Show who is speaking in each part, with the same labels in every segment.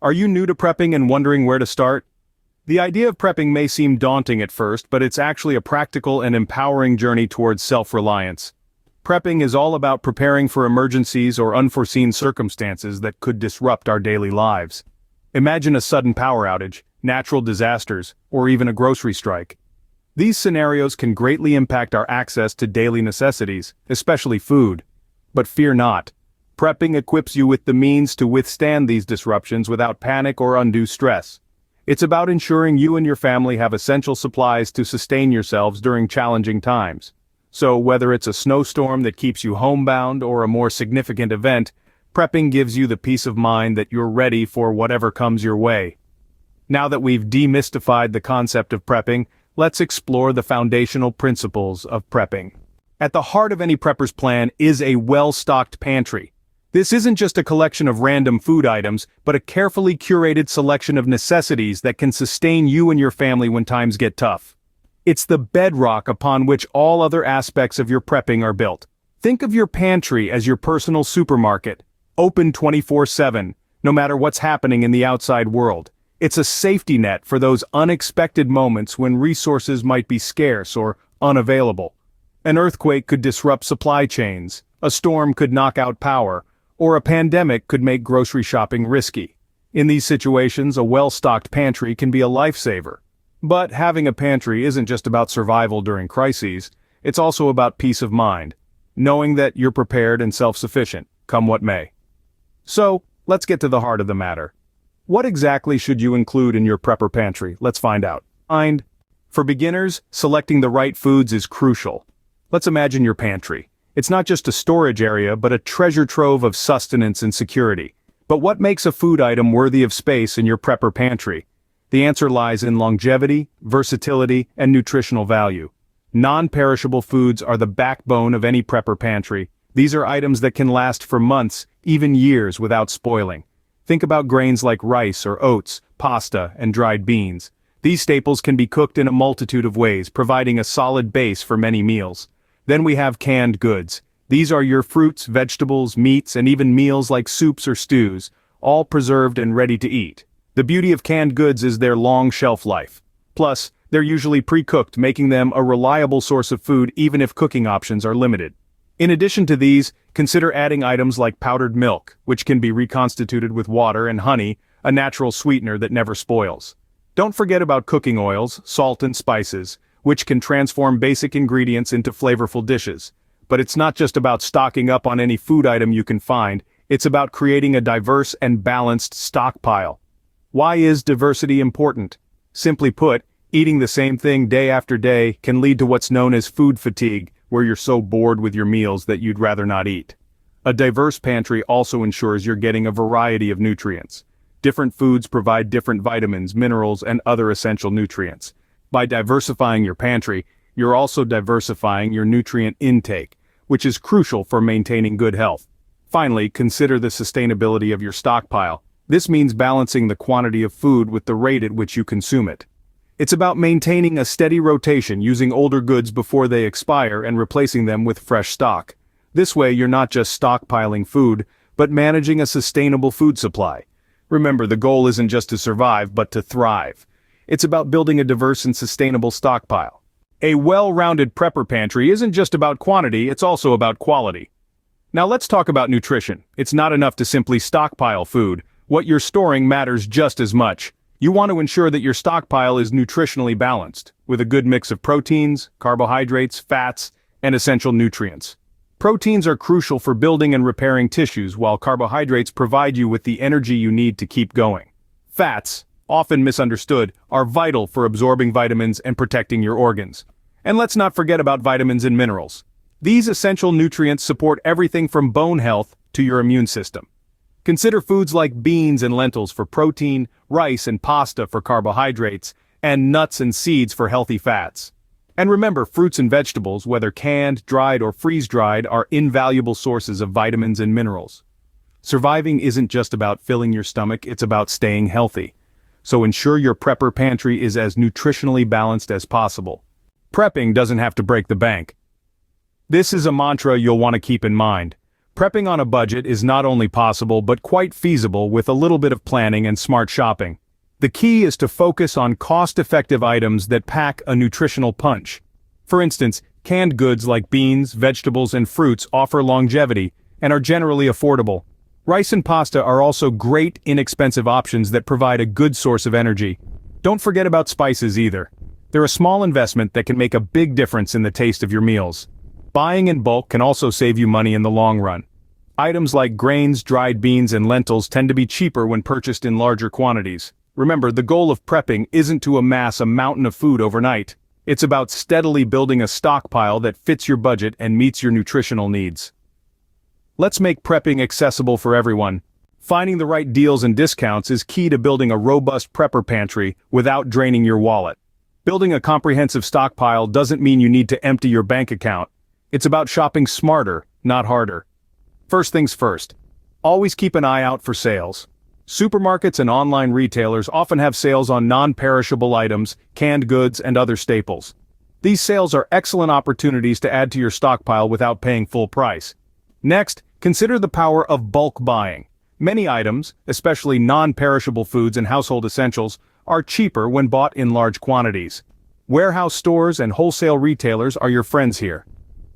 Speaker 1: Are you new to prepping and wondering where to start? The idea of prepping may seem daunting at first, but it's actually a practical and empowering journey towards self-reliance. Prepping is all about preparing for emergencies or unforeseen circumstances that could disrupt our daily lives. Imagine a sudden power outage, natural disasters, or even a grocery strike. These scenarios can greatly impact our access to daily necessities, especially food. But fear not. Prepping equips you with the means to withstand these disruptions without panic or undue stress. It's about ensuring you and your family have essential supplies to sustain yourselves during challenging times. So whether it's a snowstorm that keeps you homebound or a more significant event, prepping gives you the peace of mind that you're ready for whatever comes your way. Now that we've demystified the concept of prepping, let's explore the foundational principles of prepping. At the heart of any prepper's plan is a well-stocked pantry. This isn't just a collection of random food items, but a carefully curated selection of necessities that can sustain you and your family when times get tough. It's the bedrock upon which all other aspects of your prepping are built. Think of your pantry as your personal supermarket, open 24/7, no matter what's happening in the outside world. It's a safety net for those unexpected moments when resources might be scarce or unavailable. An earthquake could disrupt supply chains, a storm could knock out power, or a pandemic could make grocery shopping risky. In these situations, a well-stocked pantry can be a lifesaver. But having a pantry isn't just about survival during crises, it's also about peace of mind, knowing that you're prepared and self-sufficient, come what may. So, let's get to the heart of the matter. What exactly should you include in your prepper pantry? Let's find out. For beginners, selecting the right foods is crucial. Let's imagine your pantry. It's not just a storage area, but a treasure trove of sustenance and security. But what makes a food item worthy of space in your prepper pantry? The answer lies in longevity, versatility, and nutritional value. Non-perishable foods are the backbone of any prepper pantry. These are items that can last for months, even years without spoiling. Think about grains like rice or oats, pasta, and dried beans. These staples can be cooked in a multitude of ways, providing a solid base for many meals. Then we have canned goods. These are your fruits, vegetables, meats, and even meals like soups or stews, all preserved and ready to eat. The beauty of canned goods is their long shelf life. Plus, they're usually pre-cooked, making them a reliable source of food even if cooking options are limited. In addition to these, consider adding items like powdered milk, which can be reconstituted with water and honey, a natural sweetener that never spoils. Don't forget about cooking oils, salt and spices, which can transform basic ingredients into flavorful dishes. But it's not just about stocking up on any food item you can find, it's about creating a diverse and balanced stockpile. Why is diversity important? Simply put, eating the same thing day after day can lead to what's known as food fatigue, where you're so bored with your meals that you'd rather not eat. A diverse pantry also ensures you're getting a variety of nutrients. Different foods provide different vitamins, minerals, and other essential nutrients. By diversifying your pantry, you're also diversifying your nutrient intake, which is crucial for maintaining good health. Finally, consider the sustainability of your stockpile. This means balancing the quantity of food with the rate at which you consume it. It's about maintaining a steady rotation, using older goods before they expire and replacing them with fresh stock. This way, you're not just stockpiling food, but managing a sustainable food supply. Remember, the goal isn't just to survive, but to thrive. It's about building a diverse and sustainable stockpile. A well-rounded prepper pantry isn't just about quantity, it's also about quality. Now let's talk about nutrition. It's not enough to simply stockpile food. What you're storing matters just as much. You want to ensure that your stockpile is nutritionally balanced, with a good mix of proteins, carbohydrates, fats, and essential nutrients. Proteins are crucial for building and repairing tissues, while carbohydrates provide you with the energy you need to keep going. Fats, often misunderstood, are vital for absorbing vitamins and protecting your organs. And let's not forget about vitamins and minerals. These essential nutrients support everything from bone health to your immune system. Consider foods like beans and lentils for protein, rice and pasta for carbohydrates, and nuts and seeds for healthy fats. And remember, fruits and vegetables, whether canned, dried, or freeze-dried, are invaluable sources of vitamins and minerals. Surviving isn't just about filling your stomach, it's about staying healthy. So ensure your prepper pantry is as nutritionally balanced as possible. Prepping doesn't have to break the bank. This is a mantra you'll want to keep in mind. Prepping on a budget is not only possible but quite feasible with a little bit of planning and smart shopping. The key is to focus on cost-effective items that pack a nutritional punch. For instance, canned goods like beans, vegetables, and fruits offer longevity and are generally affordable. Rice and pasta are also great, inexpensive options that provide a good source of energy. Don't forget about spices either. They're a small investment that can make a big difference in the taste of your meals. Buying in bulk can also save you money in the long run. Items like grains, dried beans, and lentils tend to be cheaper when purchased in larger quantities. Remember, the goal of prepping isn't to amass a mountain of food overnight. It's about steadily building a stockpile that fits your budget and meets your nutritional needs. Let's make prepping accessible for everyone. Finding the right deals and discounts is key to building a robust prepper pantry without draining your wallet. Building a comprehensive stockpile doesn't mean you need to empty your bank account. It's about shopping smarter, not harder. First things first. Always keep an eye out for sales. Supermarkets and online retailers often have sales on non-perishable items, canned goods, and other staples. These sales are excellent opportunities to add to your stockpile without paying full price. Next, consider the power of bulk buying. Many items, especially non-perishable foods and household essentials, are cheaper when bought in large quantities. Warehouse stores and wholesale retailers are your friends here.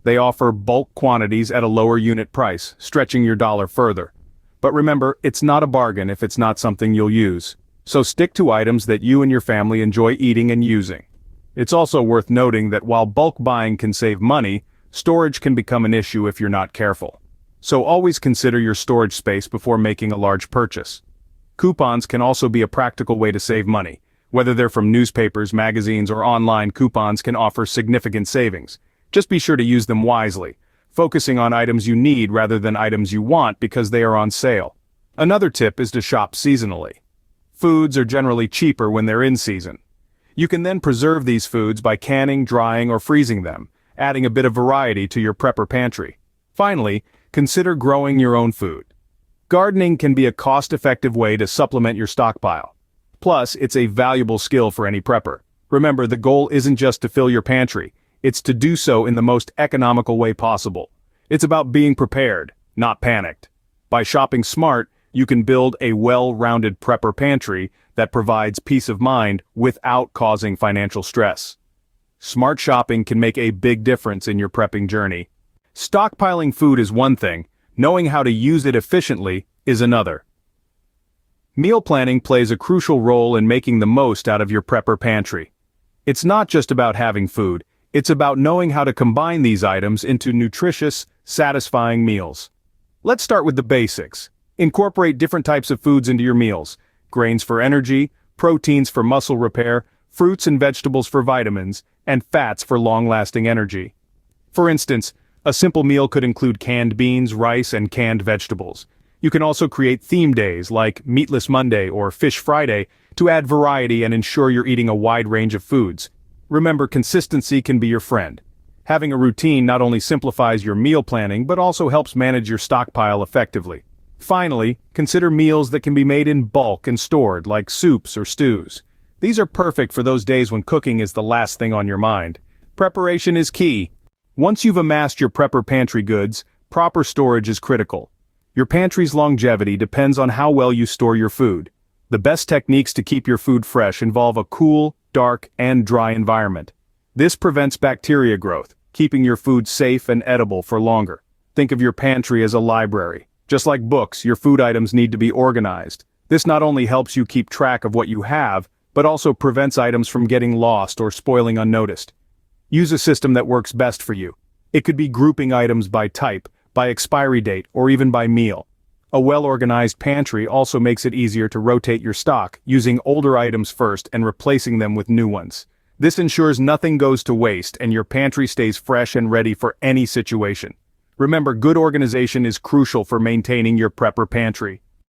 Speaker 1: They offer bulk quantities at a lower unit price, stretching your dollar further. But remember, it's not a bargain if it's not something you'll use. So stick to items that you and your family enjoy eating and using. It's also worth noting that while bulk buying can save money, storage can become an issue if you're not careful. So always consider your storage space before making a large purchase. Coupons can also be a practical way to save money. Whether they're from newspapers, magazines, or online, coupons can offer significant savings. Just be sure to use them wisely, focusing on items you need rather than items you want because they are on sale. Another tip is to shop seasonally. Foods are generally cheaper when they're in season. You can then preserve these foods by canning, drying, or freezing them, adding a bit of variety to your prepper pantry. Finally, consider growing your own food. Gardening can be a cost-effective way to supplement your stockpile. Plus, it's a valuable skill for any prepper. Remember, the goal isn't just to fill your pantry. It's to do so in the most economical way possible. It's about being prepared, not panicked. By shopping smart, you can build a well-rounded prepper pantry that provides peace of mind without causing financial stress. Smart shopping can make a big difference in your prepping journey. Stockpiling food is one thing, knowing how to use it efficiently is another. Meal planning plays a crucial role in making the most out of your prepper pantry. It's not just about having food. It's about knowing how to combine these items into nutritious, satisfying meals. Let's start with the basics. Incorporate different types of foods into your meals. Grains for energy, proteins for muscle repair, fruits and vegetables for vitamins, and fats for long-lasting energy. For instance, a simple meal could include canned beans, rice, and canned vegetables. You can also create theme days like Meatless Monday or Fish Friday to add variety and ensure you're eating a wide range of foods. Remember, consistency can be your friend. Having a routine not only simplifies your meal planning but also helps manage your stockpile effectively. Finally, consider meals that can be made in bulk and stored, like soups or stews. These are perfect for those days when cooking is the last thing on your mind. Preparation is key. Once you've amassed your prepper pantry goods, proper storage is critical. Your pantry's longevity depends on how well you store your food. The best techniques to keep your food fresh involve a cool, dark, and dry environment. This prevents bacteria growth, keeping your food safe and edible for longer. Think of your pantry as a library. Just like books, your food items need to be organized. This not only helps you keep track of what you have, but also prevents items from getting lost or spoiling unnoticed. Use a system that works best for you. It could be grouping items by type, by expiry date, or even by meal. A well-organized pantry also makes it easier to rotate your stock, using older items first and replacing them with new ones. This ensures nothing goes to waste and your pantry stays fresh and ready for any situation. Remember, good organization is crucial for maintaining your prepper pantry.